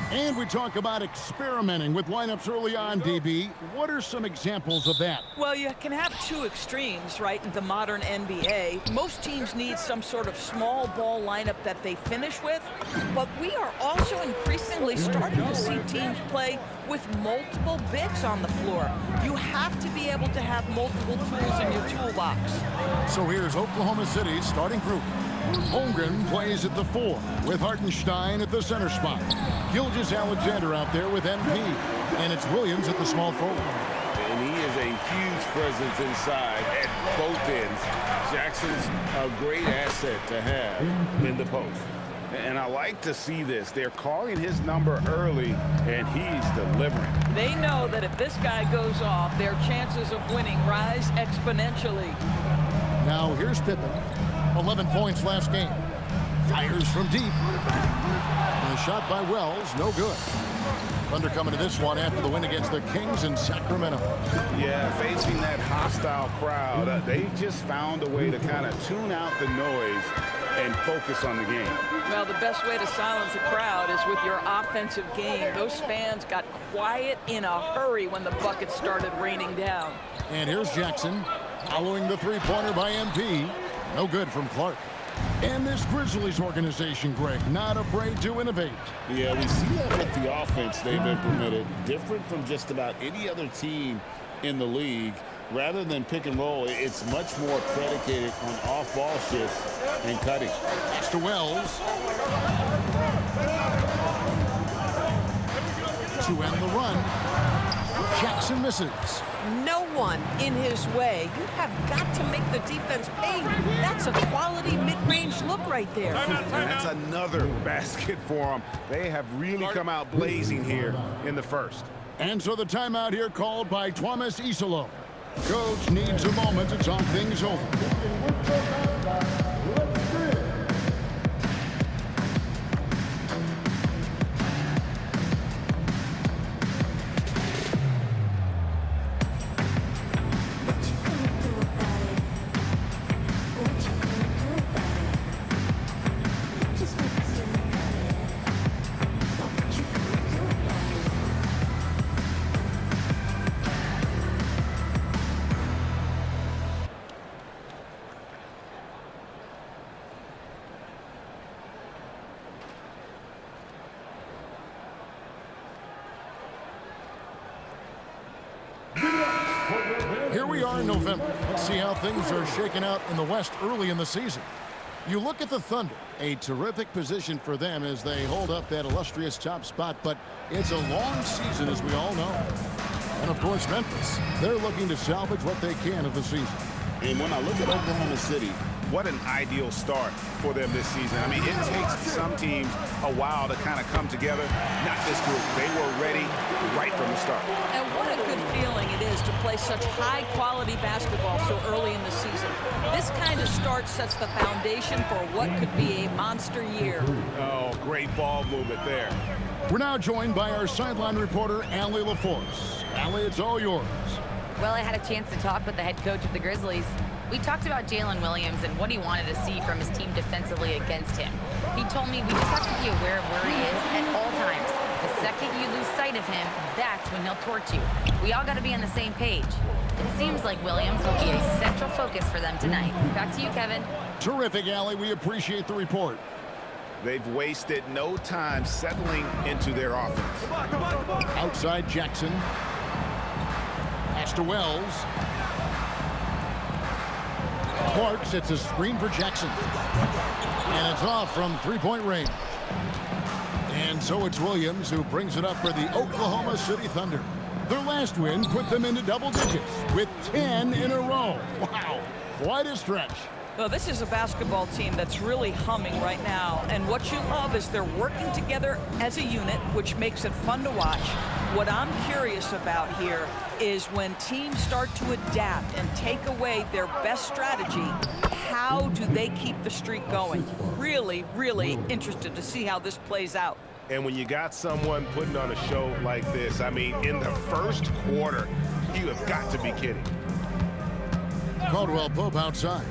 And we talk about experimenting with lineups early on, DB. What are some examples of that? Well, you can have two extremes, right, in the modern NBA. Most teams need some sort of small ball lineup that they finish with, but we are also increasingly starting to see teams play with multiple bigs on the floor. You have to be able to have multiple tools in your toolbox. So here's Oklahoma City's starting group. Holmgren plays at the 4 with Hartenstein at the center spot. Gilgeous-Alexander out there with MP. And it's Williams at the small forward. And he is a huge presence inside at both ends. Jackson's a great asset to have in the post. And I like to see this. They're calling his number early, and he's delivering. They know that if this guy goes off, their chances of winning rise exponentially. Now here's Pippen. 11 points last game. Fires from deep. And a shot by Wells, no good. Thunder coming to this one after the win against the Kings in Sacramento. Yeah, facing that hostile crowd, they just found a way to kind of tune out the noise and focus on the game. Well, the best way to silence a crowd is with your offensive game. Those fans got quiet in a hurry when the buckets started raining down. And here's Jackson following the three-pointer by MP. No good from Clark. And this Grizzlies organization, Greg, not afraid to innovate. Yeah, we see that with the offense they've implemented, different from just about any other team in the league. Rather than pick and roll, it's much more predicated on off-ball shifts and cutting. Pass to Wells. To end the run. Jackson misses. No one in his way. You have got to make the defense pay. That's a quality mid-range look right there. And that's another basket for them. They have really come out blazing here in the first. And so the timeout here called by Thomas Isolo. Coach needs a moment to talk things over. Here we are in November. Let's see how things are shaking out in the West early in the season. You look at the Thunder, a terrific position for them as they hold up that illustrious top spot, but it's a long season, as we all know. And, of course, Memphis, they're looking to salvage what they can of the season. And when I look at Oklahoma City, what an ideal start for them this season. I mean, it takes some teams a while to kind of come together. Not this group. They were ready right from the start. And what a good feeling it is to play such high-quality basketball so early in the season. This kind of start sets the foundation for what could be a monster year. Oh, great ball movement there. We're now joined by our sideline reporter, Allie LaForce. Allie, it's all yours. Well, I had a chance to talk with the head coach of the Grizzlies. We talked about Jalen Williams and what he wanted to see from his team defensively against him. He told me we just have to be aware of where he is at all times. The second you lose sight of him, that's when he'll torch you. We all got to be on the same page. It seems like Williams will be a central focus for them tonight. Back to you, Kevin. Terrific, Allie. We appreciate the report. They've wasted no time settling into their offense. Outside Jackson. Pass to Wells. Clark sets a screen for Jackson. And it's off from three-point range. And so it's Williams who brings it up for the Oklahoma City Thunder. Their last win put them into double digits with 10 in a row. Wow, quite a stretch. Well, this is a basketball team that's really humming right now. And what you love is they're working together as a unit, which makes it fun to watch. What I'm curious about here is when teams start to adapt and take away their best strategy, how do they keep the streak going? Really, really interested to see how this plays out. And when you got someone putting on a show like this, I mean, in the first quarter, you have got to be kidding. Caldwell Pope outside.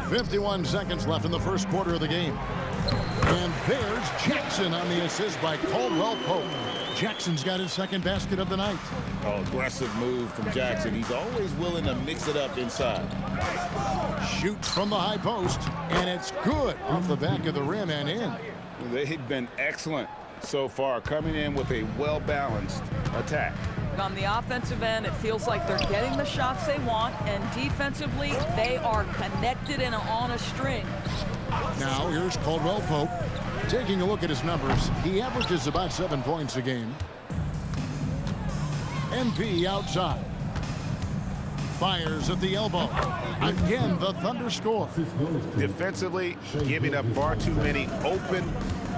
51 seconds left in the first quarter of the game. And there's Jackson on the assist by Caldwell Pope. Jackson's got his second basket of the night. Oh, aggressive move from Jackson. He's always willing to mix it up inside. Shoots from the high post, and it's good off the back of the rim and in. They've been excellent so far, coming in with a well-balanced attack. On the offensive end, it feels like they're getting the shots they want, and defensively, they are connected and on a string. Now, here's Caldwell Pope. Taking a look at his numbers, he averages about 7 points a game. MP outside. Fires at the elbow. Again, the Thunder score. Defensively, giving up far too many open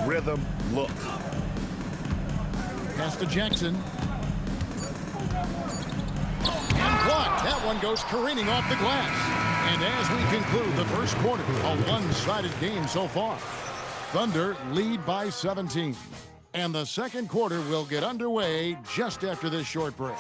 rhythm looks. Pass to Jackson. And blocked. That one goes careening off the glass. And as we conclude the first quarter, a one-sided game so far. Thunder lead by 17. And the second quarter will get underway just after this short break.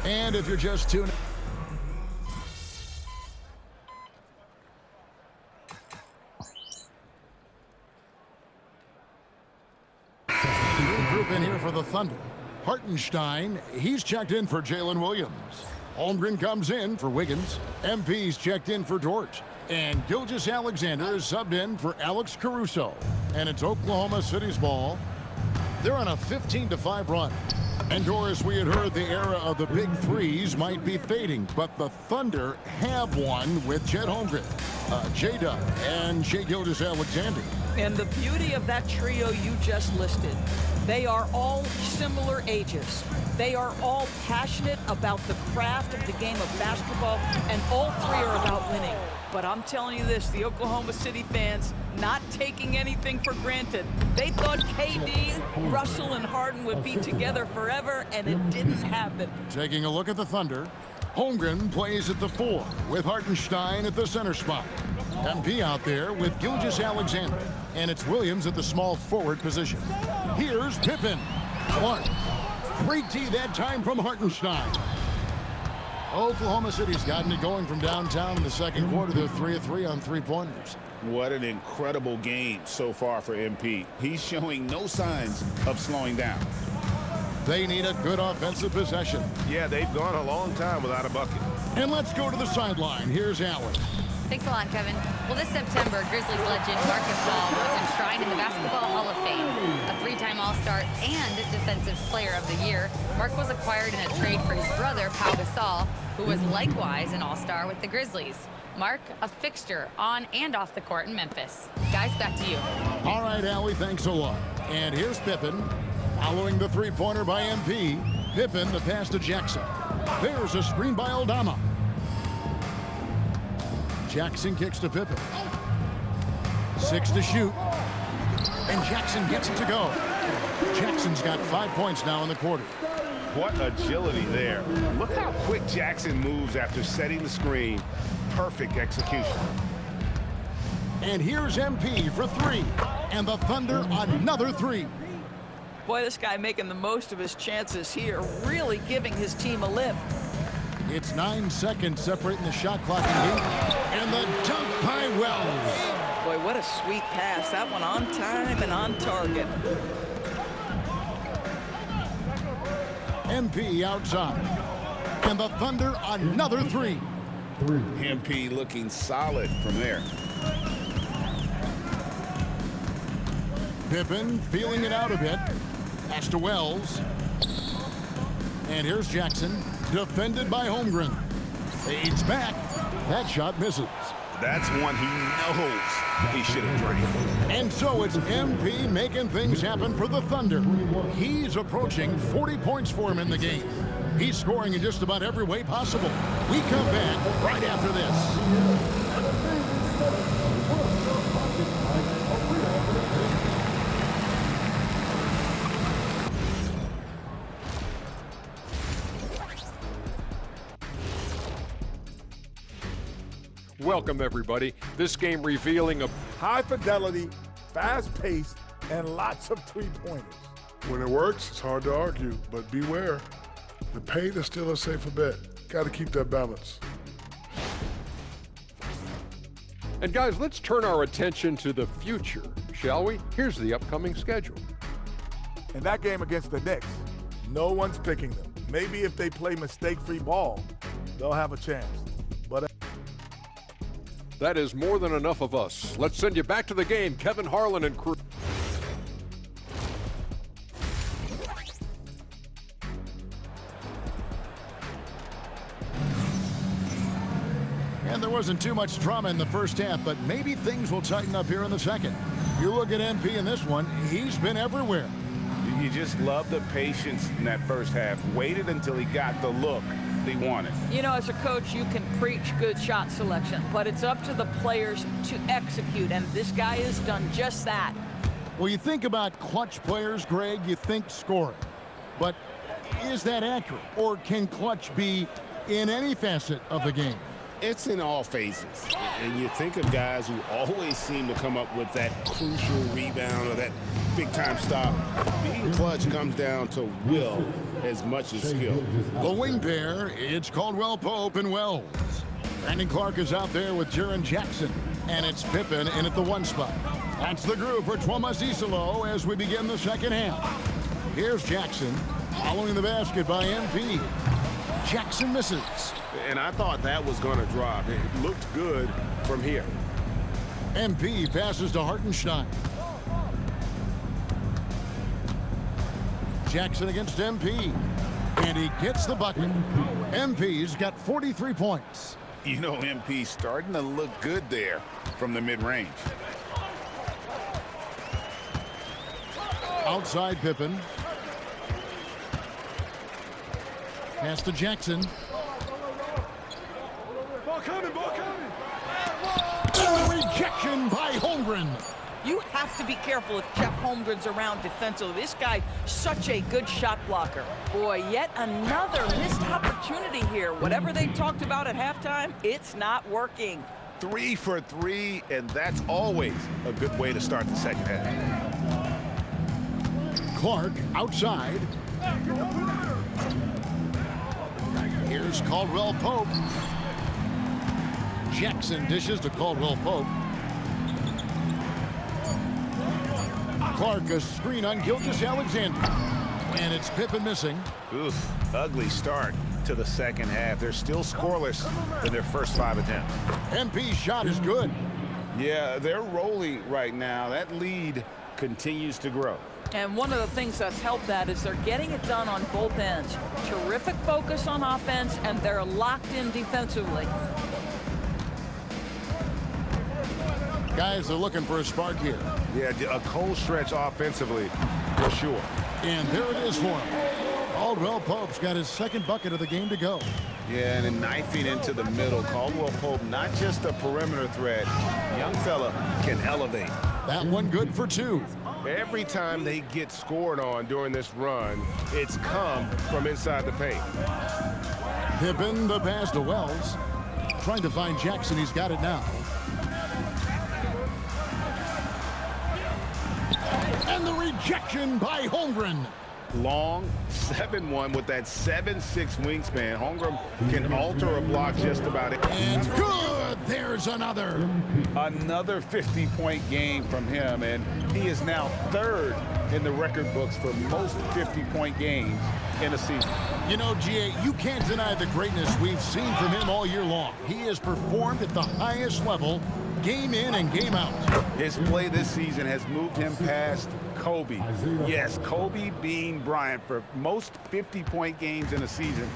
And if you're just tuning group in here for the Thunder. Hartenstein, he's checked in for Jalen Williams. Holmgren comes in for Wiggins. MP's checked in for Dort. And Gilgeous-Alexander is subbed in for Alex Caruso. And it's Oklahoma City's ball. They're on a 15-5 run. And Doris, we had heard the era of the big threes might be fading, but the Thunder have one with Chet Holmgren, J-Dub, and Shai Gilgeous-Alexander. And the beauty of that trio you just listed, they are all similar ages. They are all passionate about the craft of the game of basketball, and all three are about winning. But I'm telling you this, the Oklahoma City fans not taking anything for granted. They thought KD, Russell, and Harden would be together forever, and it didn't happen. Taking a look at the Thunder, Holmgren plays at the 4 with Hartenstein at the center spot. MP out there with Gilgeous-Alexander, and it's Williams at the small forward position. Here's Pippen. Clark. Great D that time from Hartenstein. Oklahoma City's gotten it going from downtown in the second quarter. They're 3 of 3 on three-pointers. What an incredible game so far for MP. He's showing no signs of slowing down. They need a good offensive possession. Yeah, they've gone a long time without a bucket. And let's go to the sideline. Here's Allen. Thanks a lot, Kevin. Well, this September, Grizzlies legend Marc Gasol was enshrined in the Basketball Hall of Fame. A three-time All-Star and Defensive Player of the Year, Marc was acquired in a trade for his brother, Pau Gasol, who was likewise an All-Star with the Grizzlies. Marc, a fixture on and off the court in Memphis. Guys, back to you. All right, Allie, thanks a lot. And here's Pippen. Following the three-pointer by MP, Pippen the pass to Jackson. There's a screen by Aldama. Jackson kicks to Pippen. 6 to shoot. And Jackson gets it to go. Jackson's got 5 points now in the quarter. What agility there. Look how quick Jackson moves after setting the screen. Perfect execution. And here's MP for 3. And the Thunder another 3. Boy, this guy making the most of his chances here, really giving his team a lift. It's 9 seconds separating the shot clock and Heat. And the dunk by Wells. Boy, what a sweet pass. That one on time and on target. MP outside. And the Thunder another three. MP looking solid from there. Pippen feeling it out a bit. Pass to Wells. And here's Jackson, defended by Holmgren. Fades back. That shot misses. That's one he knows he should have drained. And so it's MP making things happen for the Thunder. He's approaching 40 points for him in the game. He's scoring in just about every way possible. We come back right after this. Welcome, everybody. This game revealing a high fidelity, fast paced, and lots of three-pointers. When it works, it's hard to argue, but beware. The paint is still a safer bet. Got to keep that balance. And guys, let's turn our attention to the future, shall we? Here's the upcoming schedule. In that game against the Knicks, no one's picking them. Maybe if they play mistake-free ball, they'll have a chance. But that is more than enough of us. Let's send you back to the game, Kevin Harlan and crew. And there wasn't too much drama in the first half, but maybe things will tighten up here in the second. You look at MP in this one, he's been everywhere. You just love the patience in that first half. Waited until he got the look he wanted. You know, as a coach, you can preach good shot selection, but it's up to the players to execute, and this guy has done just that. Well, you think about clutch players, Greg, you think scoring. But is that accurate? Or can clutch be in any facet of the game? It's in all phases. And you think of guys who always seem to come up with that crucial rebound or that big-time stop. Being clutch comes down to will as much as skill. The wing pair, it's Caldwell Pope and Wells. Brandon Clark is out there with Jaren Jackson. And it's Pippen in at the one spot. That's the group for Tuomas Isalo as we begin the second half. Here's Jackson, following the basket by MP. Jackson misses. And I thought that was going to drop. It looked good from here. MP passes to Hartenstein. Jackson against MP. And he gets the bucket. MP's got 43 points. You know, MP starting to look good there from the mid-range. Outside Pippen. Pass to Jackson. Rejection by Holmgren. You have to be careful if Jeff Holmgren's around defensively. This guy, such a good shot blocker. Boy, yet another missed opportunity here. Whatever they talked about at halftime, it's not working. 3 for 3, and that's always a good way to start the second half. Clark outside. Here's Caldwell Pope. Jackson dishes to Caldwell Pope. Clark a screen on Gilgeous-Alexander. And it's Pippen missing. Oof, ugly start to the second half. They're still scoreless in their first 5 attempts. MP's shot is good. Yeah, they're rolling right now. That lead continues to grow. And one of the things that's helped that is they're getting it done on both ends. Terrific focus on offense, and they're locked in defensively. Guys are looking for a spark here. Yeah, a cold stretch offensively for sure. And there it is for him. Caldwell Pope's got his second bucket of the game to go. Yeah, and then knifing into the middle. Caldwell Pope, not just a perimeter threat. Young fella can elevate. That one good for 2. Every time they get scored on during this run, it's come from inside the paint. Pippen, the pass to Wells. Trying to find Jackson. He's got it now. And the rejection by Holmgren. Long, 7'1", with that 7'6" wingspan. Holmgren can alter a block just about it. And good! There's another. Another 50-point game from him, and he is now third in the record books for most 50-point games in a season. You know, G.A., you can't deny the greatness we've seen from him all year long. He has performed at the highest level, game in and game out. His play this season has moved him past Kobe. Yes, Kobe being Bryant for most 50-point games in a season.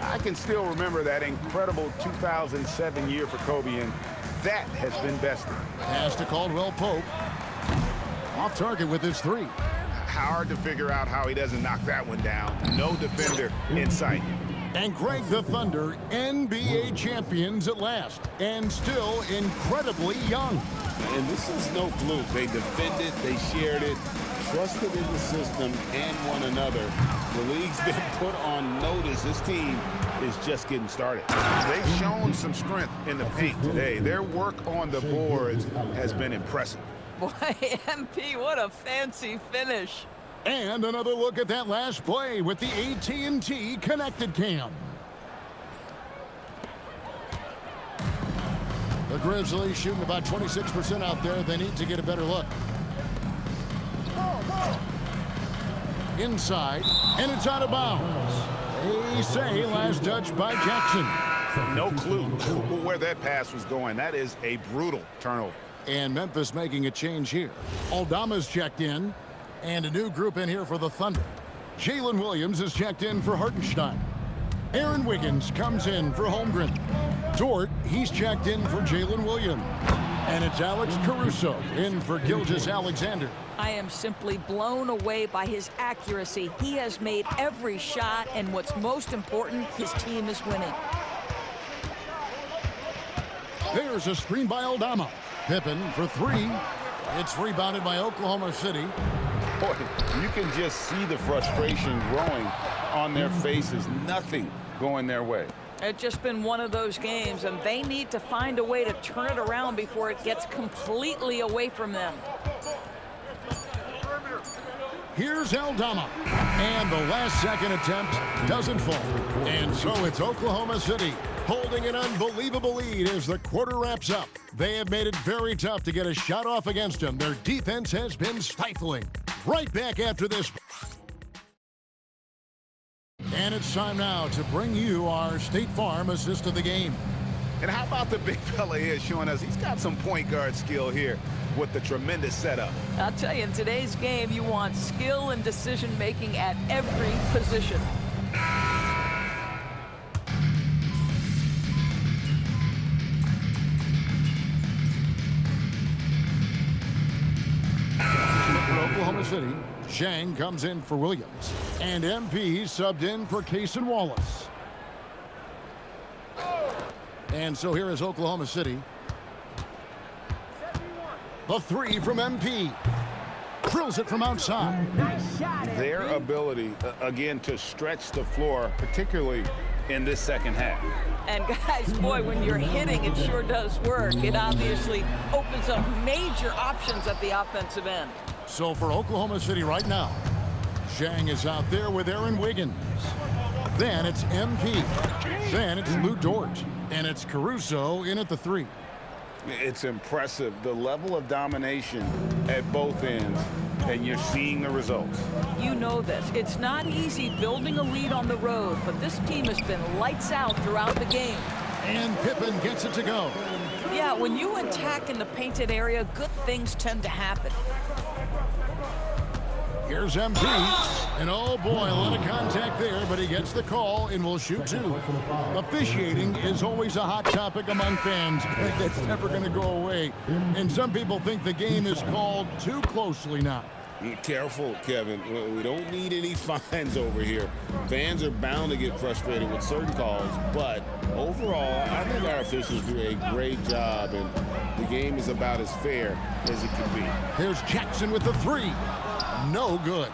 I can still remember that incredible 2007 year for Kobe, and that has been bested. Pass to Caldwell Pope. Off target with his three. Hard to figure out how he doesn't knock that one down. No defender in sight. And Greg, the Thunder, NBA champions at last, and still incredibly young. And this is no fluke. They defended, they shared it, trusted in the system and one another. The league's been put on notice. This team is just getting started. They've shown some strength in the paint today. Their work on the boards has been impressive. Boy, MP, what a fancy finish. And another look at that last play with the AT&T Connected Cam. The Grizzlies shooting about 26% out there. They need to get a better look. Inside, and it's out of bounds. They say last touch by Jackson. No clue where that pass was going. That is a brutal turnover. And Memphis making a change here. Aldama's checked in, and a new group in here for the Thunder. Jalen Williams is checked in for Hartenstein. Aaron Wiggins comes in for Holmgren. Dort, he's checked in for Jalen Williams. And it's Alex Caruso in for Gilgeous-Alexander. I am simply blown away by his accuracy. He has made every shot, and what's most important, his team is winning. There's a screen by Aldama. Pippen for three. It's rebounded by Oklahoma City. Boy, you can just see the frustration growing on their faces. Nothing going their way. It's just been one of those games, and they need to find a way to turn it around before it gets completely away from them. Here's Aldama. And the last second attempt doesn't fall. And so it's Oklahoma City holding an unbelievable lead as the quarter wraps up. They have made it very tough to get a shot off against them. Their defense has been stifling. Right back after this. And it's time now to bring you our State Farm assist of the game. And how about the big fella here showing us he's got some point guard skill here with the tremendous setup. I'll tell you, in today's game, you want skill and decision-making at every position. For Oklahoma City, Shang comes in for Williams. And MP subbed in for Cason Wallace. And so here is Oklahoma City. The three from MP. Drills it from outside. Their ability, again, to stretch the floor, particularly in this second half. And guys, boy, when you're hitting, it sure does work. It obviously opens up major options at the offensive end. So for Oklahoma City right now, Shang is out there with Aaron Wiggins. Then it's MP. Then it's Lou Dort. And it's Caruso in at the three. It's impressive, the level of domination at both ends, and you're seeing the results. You know this. It's not easy building a lead on the road, but this team has been lights out throughout the game. And Pippen gets it to go. Yeah, when you attack in the painted area, good things tend to happen. Here's MP, and oh boy, a lot of contact there, but he gets the call and will shoot two. Officiating is always a hot topic among fans. That's never going to go away. And some people think the game is called too closely now. Be careful, Kevin. We don't need any fines over here. Fans are bound to get frustrated with certain calls, but overall, I think our officials do a great job, and the game is about as fair as it can be. Here's Jackson with the three. No good.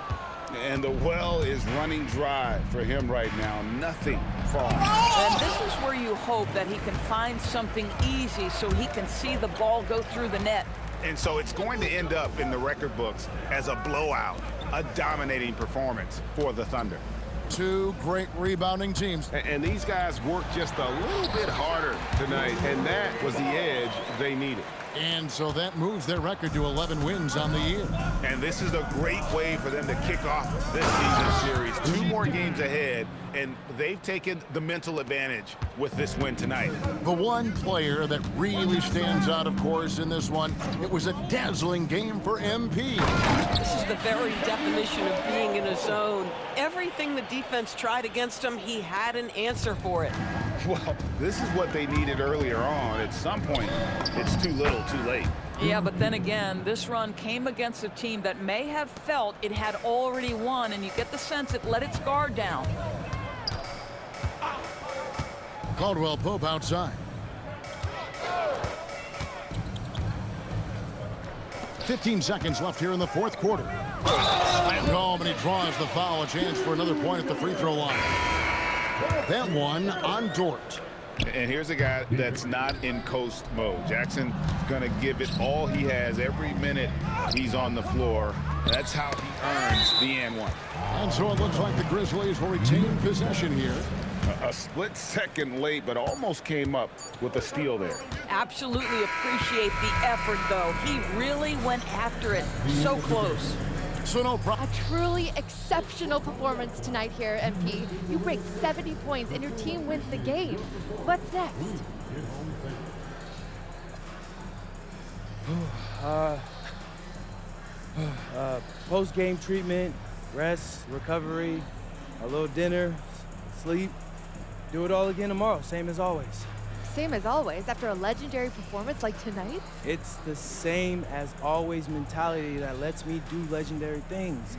And the well is running dry for him right now. Nothing falls. And this is where you hope that he can find something easy so he can see the ball go through the net. And so it's going to end up in the record books as a blowout. a dominating performance for the Thunder. Two great rebounding teams. And these guys worked just a little bit harder tonight, and that was the edge they needed. And so that moves their record to 11 wins on the year. And this is a great way for them to kick off this season series. 2 more games ahead, and they've taken the mental advantage with this win tonight. The one player that really stands out, of course, in this one, it was a dazzling game for MP. This is the very definition of being in a zone. Everything the defense tried against him, he had an answer for it. Well, this is what they needed earlier on. At some point, it's too little, too late. Yeah, but then again, this run came against a team that may have felt it had already won, and you get the sense it let its guard down. Caldwell Pope outside. 15 seconds left here in the fourth quarter. Slammed home, and he draws the foul. A chance for another point at the free throw line. That one on Dort. And here's a guy that's not in coast mode. Jackson's going to give it all he has every minute he's on the floor. That's how he earns the and one. And so it looks like the Grizzlies will retain possession here. A split second late, but almost came up with a steal there. Absolutely appreciate the effort, though. He really went after it. So close. So no problem. A truly exceptional performance tonight here, MP. You break 70 points and your team wins the game. What's next? Post-game treatment, rest, recovery, a little dinner, sleep. Do it all again tomorrow, same as always. Same as always, after a legendary performance like tonight? It's the same as always mentality that lets me do legendary things.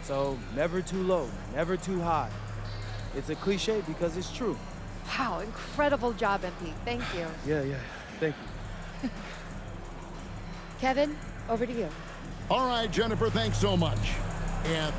So never too low, never too high. It's a cliche because it's true. Wow, incredible job, MP. Thank you. Yeah, thank you. Kevin, over to you. All right, Jennifer, thanks so much. And